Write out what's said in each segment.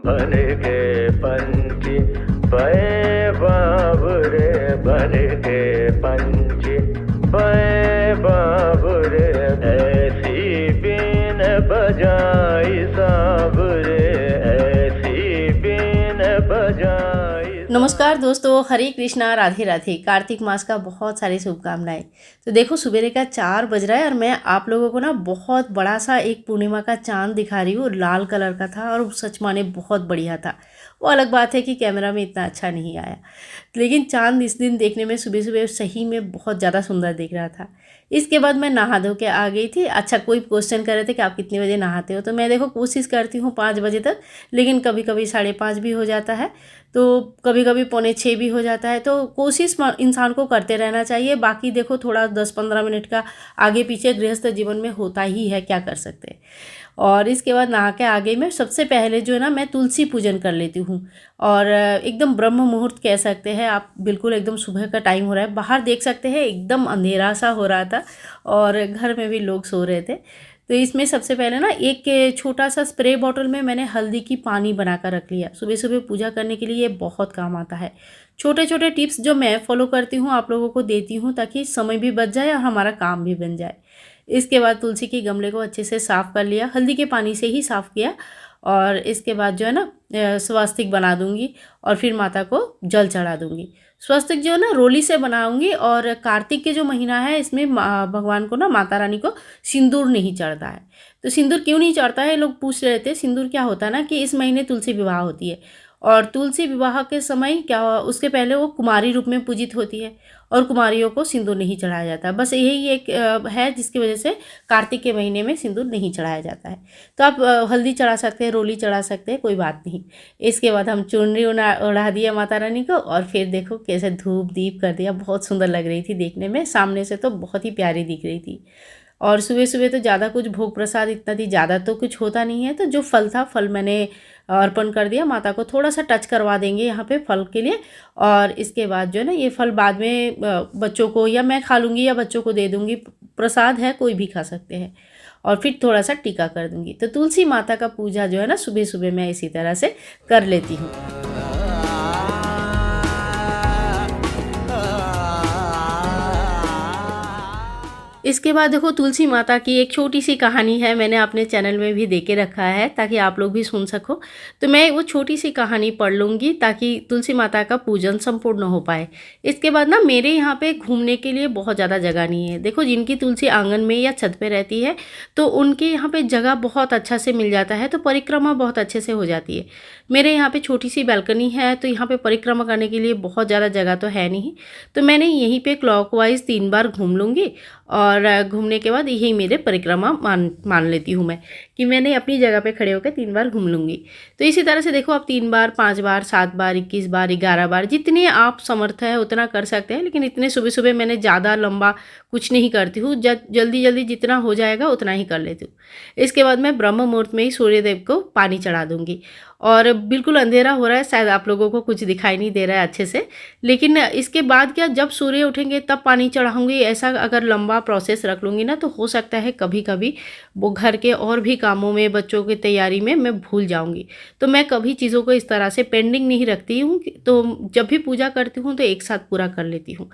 बन के पंछी पए बाबरे, बन के पंछी पए बाबरे, ऐसी बीन बजाई साबरे, ऐसी बीन बजाई। नमस्कार दोस्तों, हरे कृष्णा, राधे राधे। कार्तिक मास का बहुत सारी शुभकामनाएं। तो देखो सुबेरे का 4 बज रहा है और मैं आप लोगों को ना बहुत बड़ा सा एक पूर्णिमा का चांद दिखा रही हूँ। लाल कलर का था और सच माने बहुत बढ़िया था। वो अलग बात है कि कैमरा में इतना अच्छा नहीं आया, लेकिन चांद इस दिन देखने में सुबह सुबह सही में बहुत ज़्यादा सुंदर दिख रहा था। इसके बाद मैं नहा धो के आ गई थी। अच्छा, कोई क्वेश्चन कर रहे थे कि आप कितने बजे नहाते हो, तो मैं देखो कोशिश करती हूँ 5 बजे तक, लेकिन कभी कभी 5:30 भी हो जाता है, तो कभी कभी 5:45 भी हो जाता है। तो कोशिश इंसान को करते रहना चाहिए। बाकी देखो थोड़ा 10-15 मिनट का आगे पीछे गृहस्थ जीवन में होता ही है, क्या कर सकते हैं। और इसके बाद नहा के आगे मैं सबसे पहले जो है ना, मैं तुलसी पूजन कर लेती हूँ। और एकदम ब्रह्म मुहूर्त कह सकते हैं आप, बिल्कुल एकदम सुबह का टाइम हो रहा है। बाहर देख सकते हैं एकदम अंधेरा सा हो रहा था और घर में भी लोग सो रहे थे। तो इसमें सबसे पहले ना एक छोटा सा स्प्रे बॉटल में मैंने हल्दी की पानी बनाकर रख लिया। सुबह सुबह पूजा करने के लिए ये बहुत काम आता है। छोटे छोटे टिप्स जो मैं फॉलो करती हूँ आप लोगों को देती हूँ, ताकि समय भी बच जाए और हमारा काम भी बन जाए। इसके बाद तुलसी के गमले को अच्छे से साफ़ कर लिया, हल्दी के पानी से ही साफ़ किया। और इसके बाद जो है ना स्वास्तिक बना दूंगी और फिर माता को जल चढ़ा दूंगी। स्वास्तिक जो है ना रोली से बनाऊंगी। और कार्तिक के जो महीना है इसमें भगवान को ना, माता रानी को सिंदूर नहीं चढ़ता है। तो सिंदूर क्यों नहीं चढ़ता है, लोग पूछ रहे थे। सिंदूर क्या होता है ना कि इस महीने तुलसी विवाह होती है और तुलसी विवाह के समय क्या, उसके पहले वो कुमारी रूप में पूजित होती है और कुमारियों को सिंदूर नहीं चढ़ाया जाता। बस यही एक है जिसकी वजह से कार्तिक के महीने में सिंदूर नहीं चढ़ाया जाता है। तो आप हल्दी चढ़ा सकते हैं, रोली चढ़ा सकते हैं, कोई बात नहीं। इसके बाद हम चुनरी ओढ़ा दिया माता रानी को और फिर देखो कैसे धूप दीप कर दिया। बहुत सुंदर लग रही थी देखने में, सामने से तो बहुत ही प्यारी दिख रही थी। और सुबह सुबह तो ज़्यादा कुछ भोग प्रसाद इतना थी, ज़्यादा तो कुछ होता नहीं है। तो जो फल था, फल मैंने अर्पण कर दिया। माता को थोड़ा सा टच करवा देंगे यहाँ पे फल के लिए। और इसके बाद जो है ना, ये फल बाद में बच्चों को या मैं खा लूँगी या बच्चों को दे दूँगी। प्रसाद है, कोई भी खा सकते हैं। और फिर थोड़ा सा टीका कर दूँगी। तो तुलसी माता का पूजा जो है ना, सुबह सुबह मैं इसी तरह से कर लेती हूँ। इसके बाद देखो तुलसी माता की एक छोटी सी कहानी है, मैंने अपने चैनल में भी दे के रखा है ताकि आप लोग भी सुन सको। तो मैं वो छोटी सी कहानी पढ़ लूँगी ताकि तुलसी माता का पूजन संपूर्ण हो पाए। इसके बाद ना, मेरे यहाँ पे घूमने के लिए बहुत ज़्यादा जगह नहीं है। देखो जिनकी तुलसी आंगन में या छत पे रहती है तो उनके यहाँ पे जगह बहुत अच्छा से मिल जाता है, तो परिक्रमा बहुत अच्छे से हो जाती है। मेरे यहाँ पे छोटी सी बालकनी है, तो यहाँ पे परिक्रमा करने के लिए बहुत ज़्यादा जगह तो है नहीं। तो मैंने यहीं पे क्लॉकवाइज 3 बार घूम लूँगी और घूमने के बाद यही मेरे परिक्रमा मान लेती हूँ मैं, कि मैंने अपनी जगह पे खड़े होकर 3 बार घूम लूँगी। तो इसी तरह से देखो आप 3 बार, 5 बार, 7 बार, 21 बार, 11 बार, जितने आप समर्थ है उतना कर सकते हैं। लेकिन इतने सुबह सुबह मैंने ज़्यादा लंबा कुछ नहीं करती हूँ, जल्दी जल्दी जितना हो जाएगा उतना ही कर लेती हूँ। इसके बाद मैं ब्रह्म मुहूर्त में ही सूर्यदेव को पानी चढ़ा दूँगी। और बिल्कुल अंधेरा हो रहा है, शायद आप लोगों को कुछ दिखाई नहीं दे रहा है अच्छे से, लेकिन इसके बाद क्या, जब सूर्य उठेंगे तब पानी चढ़ाऊंगी। ऐसा अगर लंबा प्रोसेस रख लूँगी ना, तो हो सकता है कभी कभी वो घर के और भी कामों में, बच्चों की तैयारी में मैं भूल जाऊँगी। तो मैं कभी चीज़ों को इस तरह से पेंडिंग नहीं रखती हूँ, तो जब भी पूजा करती हूँ तो एक साथ पूरा कर लेती हूँ।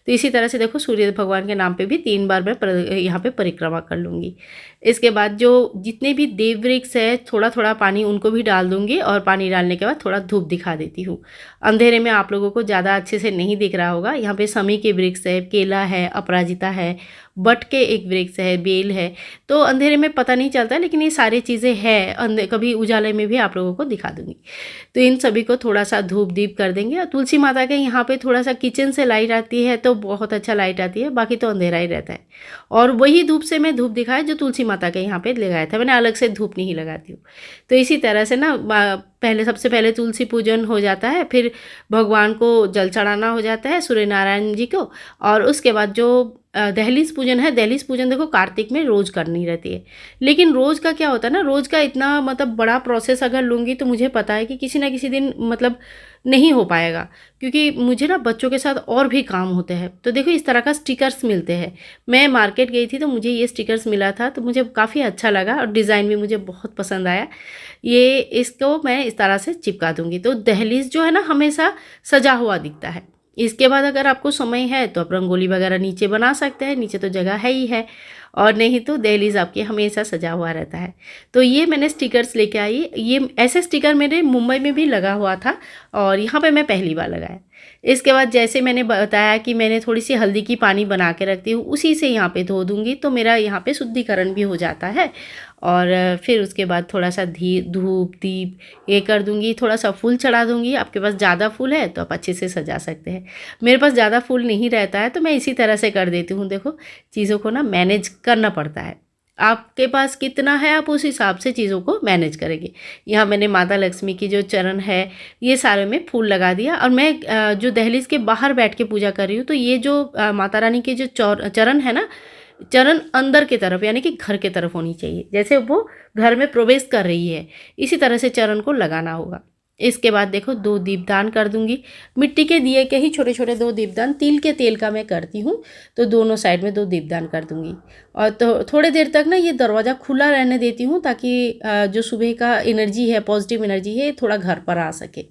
तो इसी तरह से देखो सूर्य भगवान के नाम पे भी 3 बार मैं यहाँ पे परिक्रमा कर लूँगी। इसके बाद जो जितने भी देव वृक्ष है, थोड़ा थोड़ा पानी उनको भी डाल दूँगी और पानी डालने के बाद थोड़ा धूप दिखा देती हूँ। अंधेरे में आप लोगों को ज़्यादा अच्छे से नहीं दिख रहा होगा। यहाँ पे समी के वृक्ष है, केला है, अपराजिता है, बट के एक वृक्ष है, बेल है। तो अंधेरे में पता नहीं चलता, लेकिन ये सारी चीज़ें हैं, कभी उजाले में भी आप लोगों को दिखा दूँगी। तो इन सभी को थोड़ा सा धूप दीप कर देंगे। और तुलसी माता के यहाँ पे थोड़ा सा किचन से लाइट आती है तो बहुत अच्छा लाइट आती है, बाकी तो अंधेरा ही रहता है। और वही धूप से मैं धूप दिखाया जो तुलसी माता के यहाँ पे लगाया था, मैंने अलग से धूप नहीं लगाती हूँ। तो इसी तरह से ना, पहले सबसे पहले तुलसी पूजन हो जाता है, फिर भगवान को जल चढ़ाना हो जाता है, सूर्य नारायण जी को। और उसके बाद जो दहलीज पूजन है। दहलीज पूजन देखो कार्तिक में रोज़ करनी रहती है, लेकिन रोज़ का क्या होता है ना, रोज़ का इतना मतलब बड़ा प्रोसेस अगर लूँगी तो मुझे पता है कि किसी ना किसी दिन मतलब नहीं हो पाएगा, क्योंकि मुझे ना बच्चों के साथ और भी काम होते हैं। तो देखो इस तरह का स्टिकर्स मिलते हैं। मैं मार्केट गई थी तो मुझे ये स्टिकर्स मिला था, तो मुझे काफ़ी अच्छा लगा और डिज़ाइन भी मुझे बहुत पसंद आया। ये इसको मैं इस तरह से चिपका दूँगी। तो दहलीज जो है ना हमेशा सजा हुआ दिखता है। इसके बाद अगर आपको समय है तो आप रंगोली वगैरह नीचे बना सकते हैं, नीचे तो जगह है ही है, और नहीं तो दहलीज आपकी हमेशा सजा हुआ रहता है। तो ये मैंने स्टिकर्स लेके आई। ये ऐसे स्टिकर मेरे मुंबई में भी लगा हुआ था और यहाँ पे मैं पहली बार लगाया। इसके बाद जैसे मैंने बताया कि मैंने थोड़ी सी हल्दी की पानी बना के रखती हूँ, उसी से यहाँ पे धो दूँगी तो मेरा यहाँ पे शुद्धिकरण भी हो जाता है। और फिर उसके बाद थोड़ा सा धूप दीप ये कर दूँगी, थोड़ा सा फूल चढ़ा दूँगी। आपके पास ज़्यादा फूल है तो आप अच्छे से सजा सकते हैं। मेरे पास ज़्यादा फूल नहीं रहता है तो मैं इसी तरह से कर देती हूँ। देखो चीज़ों को ना मैनेज करना पड़ता है। आपके पास कितना है आप उस हिसाब से चीज़ों को मैनेज करेंगे। यहाँ मैंने माता लक्ष्मी की जो चरण है ये सारे में फूल लगा दिया, और मैं जो दहलीज के बाहर बैठ के पूजा कर रही हूँ तो ये जो माता रानी के जो चरण है ना, चरण अंदर की तरफ यानी कि घर के तरफ होनी चाहिए, जैसे वो घर में प्रवेश कर रही है इसी तरह से चरण को लगाना होगा। इसके बाद देखो 2 दीपदान कर दूंगी। मिट्टी के दिए के ही छोटे छोटे 2 दीपदान, तिल के तेल का मैं करती हूँ, तो दोनों साइड में 2 दीपदान कर दूंगी। और तो थोड़े देर तक ना ये दरवाज़ा खुला रहने देती हूँ ताकि जो सुबह का एनर्जी है, पॉजिटिव एनर्जी है, थोड़ा घर पर आ सके।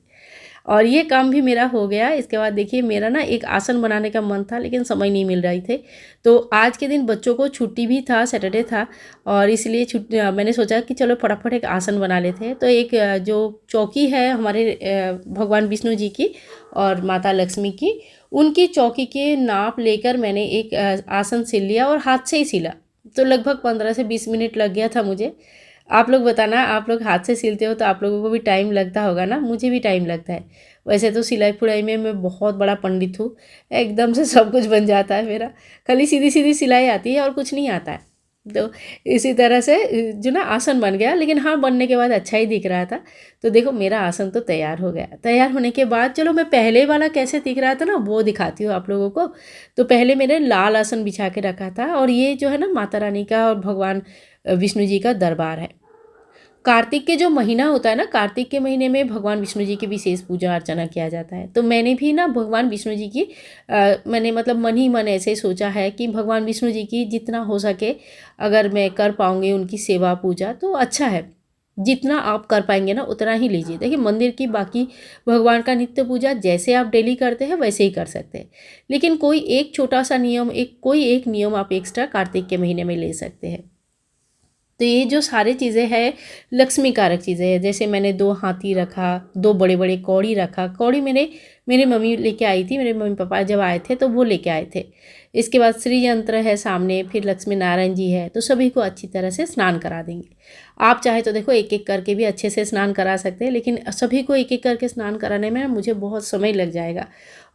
और ये काम भी मेरा हो गया। इसके बाद देखिए मेरा ना एक आसन बनाने का मन था लेकिन समय नहीं मिल रही थे, तो आज के दिन बच्चों को छुट्टी भी था, सैटरडे था, और इसलिए मैंने सोचा कि चलो फटाफट एक आसन बना लेते हैं। तो एक जो चौकी है हमारे भगवान विष्णु जी की और माता लक्ष्मी की, उनकी चौकी के नाप लेकर मैंने एक आसन सिल लिया और हाथ से ही सिला। तो लगभग 15 से 20 मिनट लग गया था मुझे। आप लोग बताना, आप लोग हाथ से सिलते हो तो आप लोगों को भी टाइम लगता होगा ना, मुझे भी टाइम लगता है। वैसे तो सिलाई पुड़ाई में मैं बहुत बड़ा पंडित हूँ, एकदम से सब कुछ बन जाता है मेरा, खाली सीधी सीधी सिलाई आती है और कुछ नहीं आता है। तो इसी तरह से जो ना आसन बन गया, लेकिन हाँ बनने के बाद अच्छा ही दिख रहा था। तो देखो मेरा आसन तो तैयार हो गया। तैयार होने के बाद चलो मैं पहले वाला कैसे दिख रहा था ना वो दिखाती हूँ आप लोगों को। तो पहले मैंने लाल आसन बिछा के रखा था, और ये जो है ना माता रानी का और भगवान विष्णु जी का दरबार है। कार्तिक के जो महीना होता है ना, कार्तिक के महीने में भगवान विष्णु जी की विशेष पूजा अर्चना किया जाता है। तो मैंने भी ना भगवान विष्णु जी की मैंने मतलब मन ही मन ऐसे सोचा है कि भगवान विष्णु जी की जितना हो सके अगर मैं कर पाऊँगी उनकी सेवा पूजा तो अच्छा है। जितना आप कर पाएंगे ना उतना ही लीजिए। देखिए मंदिर की बाकी भगवान का नित्य पूजा जैसे आप डेली करते हैं वैसे ही कर सकते हैं, लेकिन कोई एक छोटा सा नियम, कोई एक नियम आप एक्स्ट्रा कार्तिक के महीने में ले सकते हैं। तो ये जो सारी चीज़ें हैं लक्ष्मी कारक चीज़ें हैं। जैसे मैंने 2 हाथी रखा, 2 बड़े बड़े कौड़ी रखा। कौड़ी मेरी मम्मी लेके आई थी, मेरे मम्मी पापा जब आए थे तो वो लेके आए थे। इसके बाद श्री यंत्र है सामने, फिर लक्ष्मी नारायण जी है। तो सभी को अच्छी तरह से स्नान करा देंगे। आप चाहे तो देखो एक एक करके भी अच्छे से स्नान करा सकते हैं, लेकिन सभी को एक एक करके स्नान कराने में मुझे बहुत समय लग जाएगा,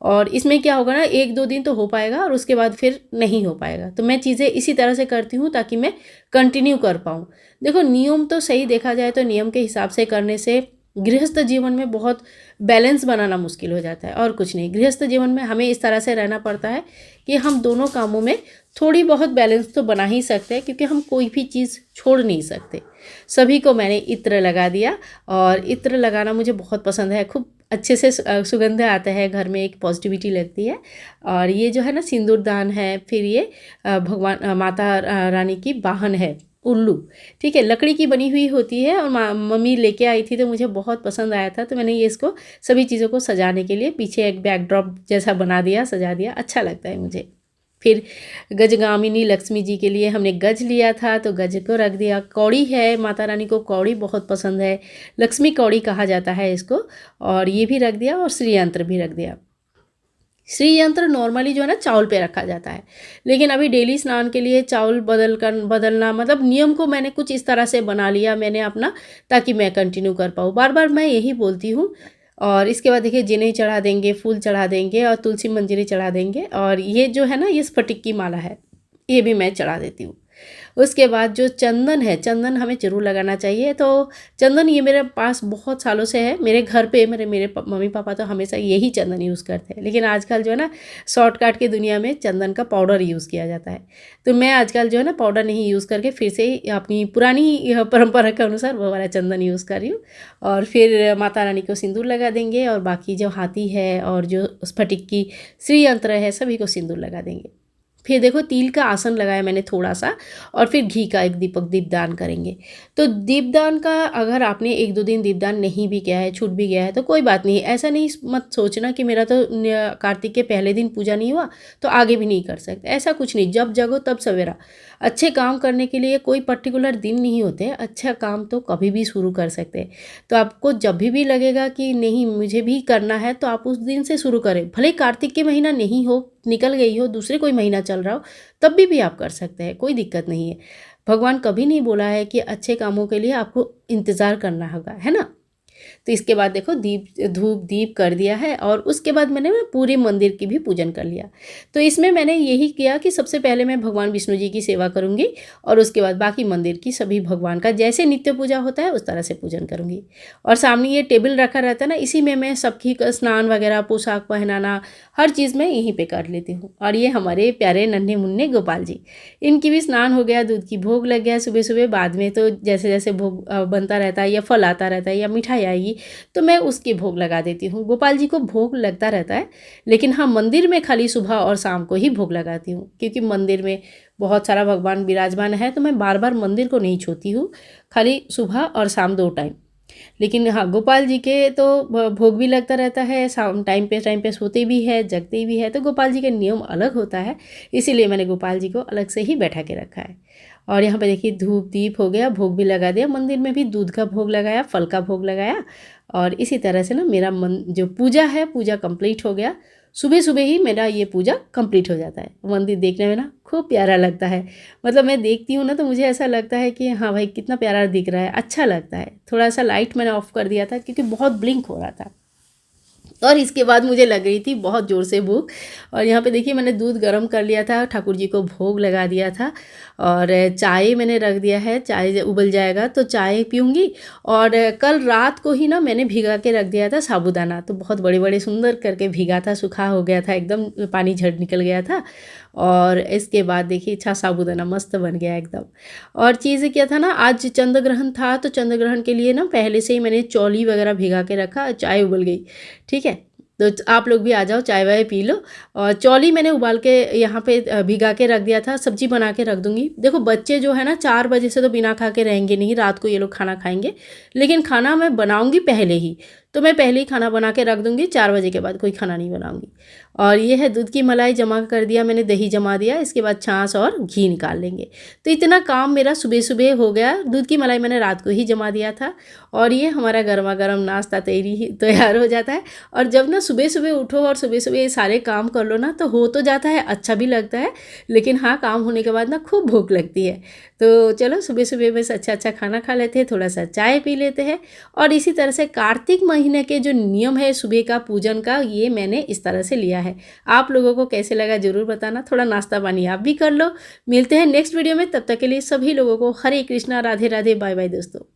और इसमें क्या होगा ना 1-2 दिन तो हो पाएगा और उसके बाद फिर नहीं हो पाएगा। तो मैं चीज़ें इसी तरह से करती हूँ ताकि मैं कंटिन्यू कर पाऊँ। देखो नियम तो सही देखा जाए तो नियम के हिसाब से करने से गृहस्थ जीवन में बहुत बैलेंस बनाना मुश्किल हो जाता है, और कुछ नहीं। गृहस्थ जीवन में हमें इस तरह से रहना पड़ता है कि हम दोनों कामों में थोड़ी बहुत बैलेंस तो बना ही सकते हैं, क्योंकि हम कोई भी चीज़ छोड़ नहीं सकते। सभी को मैंने इत्र लगा दिया, और इत्र लगाना मुझे बहुत पसंद है। खूब अच्छे से सुगंध आता है, घर में एक पॉजिटिविटी लगती है। और ये जो है ना सिंदूर दान है, फिर ये भगवान माता रानी की वाहन है उल्लू, ठीक है, लकड़ी की बनी हुई होती है, और मम्मी लेके आई थी तो मुझे बहुत पसंद आया था। तो मैंने ये इसको सभी चीज़ों को सजाने के लिए पीछे एक बैकड्रॉप जैसा बना दिया, सजा दिया, अच्छा लगता है मुझे। फिर गजगामिनी लक्ष्मी जी के लिए हमने गज लिया था तो गज को रख दिया। कौड़ी है, माता रानी को कौड़ी बहुत पसंद है, लक्ष्मी कौड़ी कहा जाता है इसको, और ये भी रख दिया, और श्री यंत्र भी रख दिया। श्री यंत्र नॉर्मली जो है ना चावल पे रखा जाता है, लेकिन अभी डेली स्नान के लिए चावल बदलना मतलब नियम को मैंने कुछ इस तरह से बना लिया मैंने अपना, ताकि मैं कंटिन्यू कर पाऊँ। बार बार मैं यही बोलती हूँ। और इसके बाद देखिए जिन्हें चढ़ा देंगे, फूल चढ़ा देंगे, और तुलसी मंजरी चढ़ा देंगे। और ये जो है ना ये स्फटिक की माला है, ये भी मैं चढ़ा देती हूँ। उसके बाद जो चंदन है, चंदन हमें ज़रूर लगाना चाहिए। तो चंदन ये मेरे पास बहुत सालों से है। मेरे घर पे मेरे मम्मी पापा तो हमेशा यही चंदन यूज़ करते हैं, लेकिन आजकल जो है ना शॉर्टकट की दुनिया में चंदन का पाउडर यूज़ किया जाता है। तो मैं आजकल जो है ना पाउडर नहीं यूज़ करके फिर से अपनी पुरानी परंपरा के अनुसार वो वाला चंदन यूज़ कर रही हूँ। और फिर माता रानी को सिंदूर लगा देंगे और बाकी जो हाथी है और जो स्फटिक की श्री यंत्र है सभी को सिंदूर लगा देंगे। फिर देखो तिल का आसन लगाया मैंने थोड़ा सा, और फिर घी का एक दीपदान करेंगे। तो दीपदान का अगर आपने 1-2 दिन दीपदान नहीं भी किया है, छूट भी गया है तो कोई बात नहीं। ऐसा नहीं मत सोचना कि मेरा तो कार्तिक के पहले दिन पूजा नहीं हुआ तो आगे भी नहीं कर सकते, ऐसा कुछ नहीं। जब जगो तब सवेरा। अच्छे काम करने के लिए कोई पर्टिकुलर दिन नहीं होते, अच्छा काम तो कभी भी शुरू कर सकते हैं। तो आपको जब भी लगेगा कि नहीं मुझे भी करना है तो आप उस दिन से शुरू करें। भले कार्तिक के महीना नहीं हो, निकल गई हो, दूसरे कोई महीना चल रहा हो, तब भी आप कर सकते हैं, कोई दिक्कत नहीं है। भगवान कभी नहीं बोला है कि अच्छे कामों के लिए आपको इंतज़ार करना होगा, है ना। तो इसके बाद देखो धूप दीप कर दिया है, और उसके बाद मैंने पूरे मंदिर की भी पूजन कर लिया। तो इसमें मैंने यही किया कि सबसे पहले मैं भगवान विष्णु जी की सेवा करूँगी, और उसके बाद बाकी मंदिर की सभी भगवान का जैसे नित्य पूजा होता है उस तरह से पूजन करूँगी। और सामने ये टेबल रखा रहता है ना, इसी में मैं सबकी का स्नान वगैरह, पोशाक पहनाना, हर चीज़ मैं यहीं पर कर लेती हूँ। और ये हमारे प्यारे नन्हे मुन्ने गोपाल जी, इनकी भी स्नान हो गया, दूध की भोग लग गया सुबह सुबह। बाद में तो जैसे जैसे भोग बनता रहता है या फल आता रहता है या मिठाई आएगी तो मैं उसकी भोग लगा देती हूँ। गोपाल जी को भोग लगता रहता है, लेकिन हाँ मंदिर में खाली सुबह और शाम को ही भोग लगाती हूँ, क्योंकि मंदिर में बहुत सारा भगवान विराजमान है तो मैं बार बार मंदिर को नहीं छूती हूँ, खाली सुबह और शाम 2 टाइम। लेकिन हाँ गोपाल जी के तो भोग भी लगता रहता है, शाम टाइम पे सोते भी है, जगते भी है, तो गोपाल जी के नियम अलग होता है, इसीलिए मैंने गोपाल जी को अलग से ही बैठा के रखा है। और यहाँ पे देखिए धूप दीप हो गया, भोग भी लगा दिया, मंदिर में भी दूध का भोग लगाया, फल का भोग लगाया। और इसी तरह से ना मेरा जो पूजा है पूजा कंप्लीट हो गया। सुबह सुबह ही मेरा ये पूजा कंप्लीट हो जाता है। मंदिर देखने में ना खूब प्यारा लगता है, मतलब मैं देखती हूँ ना तो मुझे ऐसा लगता है कि हाँ भाई कितना प्यारा दिख रहा है, अच्छा लगता है। थोड़ा सा लाइट मैंने ऑफ कर दिया था क्योंकि बहुत ब्लिंक हो रहा था। और इसके बाद मुझे लग रही थी बहुत ज़ोर से भूख, और यहाँ पे देखिए मैंने दूध गर्म कर लिया था, ठाकुर जी को भोग लगा दिया था, और चाय मैंने रख दिया है, चाय उबल जाएगा तो चाय पीऊँगी। और कल रात को ही ना मैंने भिगा के रख दिया था साबूदाना, तो बहुत बड़े बड़े सुंदर करके भिगा था, सूखा हो गया था एकदम, पानी झड़ निकल गया था। और इसके बाद देखिए अच्छा साबूदाना मस्त बन गया एकदम। और चीज़ क्या था ना, आज चंद्र ग्रहण था तो चंद्र ग्रहण के लिए ना पहले से ही मैंने चौली वगैरह भिगा के रखा, चाय उबल गई। ठीक है, तो आप लोग भी आ जाओ, चाय वाय पी लो। और चौली मैंने उबाल के यहाँ पे भिगा के रख दिया था, सब्जी बना के रख दूँगी। देखो बच्चे जो है ना 4 बजे से तो बिना खा के रहेंगे नहीं, रात को ये लोग खाना खाएंगे, लेकिन खाना मैं बनाऊँगी पहले ही, तो मैं पहले ही खाना बना के रख दूँगी, 4 बजे के बाद कोई खाना नहीं बनाऊँगी। और ये है दूध की मलाई जमा कर दिया मैंने, दही जमा दिया, इसके बाद छाछ और घी निकाल लेंगे। तो इतना काम मेरा सुबह सुबह हो गया। दूध की मलाई मैंने रात को ही जमा दिया था, और ये हमारा गर्मा गर्म नाश्ता तैयार हो जाता है। और जब ना सुबह सुबह उठो और सुबह सुबह ये सारे काम कर लो ना तो हो तो जाता है, अच्छा भी लगता है, लेकिन हाँ काम होने के बाद ना खूब भूख लगती है। तो चलो सुबह सुबह बस अच्छा खाना खा लेते हैं, थोड़ा सा चाय पी लेते हैं। और इसी तरह से कार्तिक महीने के जो नियम है सुबह का पूजन का, ये मैंने इस तरह से लिया है। आप लोगों को कैसे लगा ज़रूर बताना, थोड़ा नाश्ता पानी आप भी कर लो। मिलते हैं नेक्स्ट वीडियो में, तब तक के लिए सभी लोगों को हरे कृष्णा, राधे राधे, बाय बाय दोस्तों।